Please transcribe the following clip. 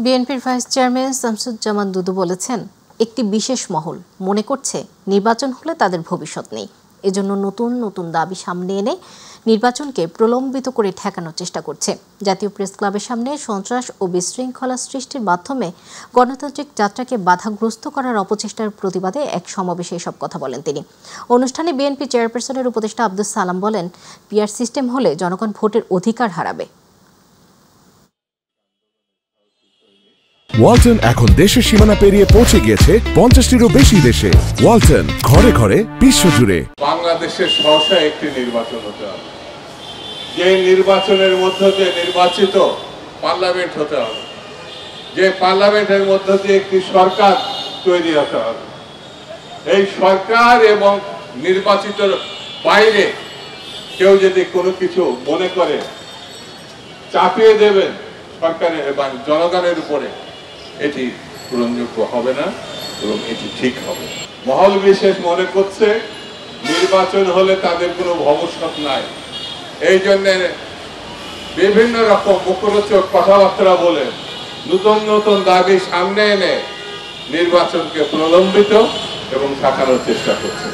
বিএনপির vice chairman Shamsuzzaman দুদু বলেছেন, একটি বিশেষ মহল মনে করছে নির্বাচন হলে তাদের ভবিষ্যৎ নেই। এজন্য নতুন নতুন দাবি সামনে এনে নির্বাচনকে প্রলম্বিত করে ঠেকানোর চেষ্টা করছে। জাতীয় প্রেস ক্লাবের সামনে সন্ত্রাস ও বিশৃঙ্খলা সৃষ্টির মাধ্যমে গণতান্ত্রিক যাত্রাকে বাধাগ্রস্ত করার অপচেষ্টার প্রতিবাদে এক সমাবেশে এসব কথা বলেন তিনি। অনুষ্ঠানে বিএনপি চেয়ারপারসনের উপদেষ্টা আব্দুস সালাম বলেন, পিআর সিস্টেম হলে জনগণ ভোটের অধিকার হারাবে। ওয়ালটন এখন দেশের সীমানা পেরিয়ে পৌঁছে গিয়েছে 50টিরও বেশি দেশে। ওয়ালটন, ঘরে ঘরে বিশ্বজুড়ে। বাংলাদেশের সহসা একটি নির্বাচন হতে হবে, যে নির্বাচনের মধ্য দিয়ে নির্বাচিত পার্লামেন্ট হতে হবে, যে পার্লামেন্টের মধ্য দিয়ে একটি সরকার তৈরি হতে হবে। এই সরকার এবং নির্বাচিত বাইরে কেউ যদি কোনো কিছু মনে করে চাপিয়ে দেবেন সরকারের এবং জনগণের উপরে, এটি গ্রহণযোগ্য হবে না এবং এটি ঠিক হবে। মহল বিশেষ মনে করছে নির্বাচন হলে তাদের কোনো ভবিষ্যৎ নাই, এই জন্য বিভিন্ন রকম মুখরোচক কথাবার্তা বলে নতুন নতুন দাবি সামনে এনে নির্বাচনকে প্রলম্বিত এবং ঠেকানোর চেষ্টা করছে।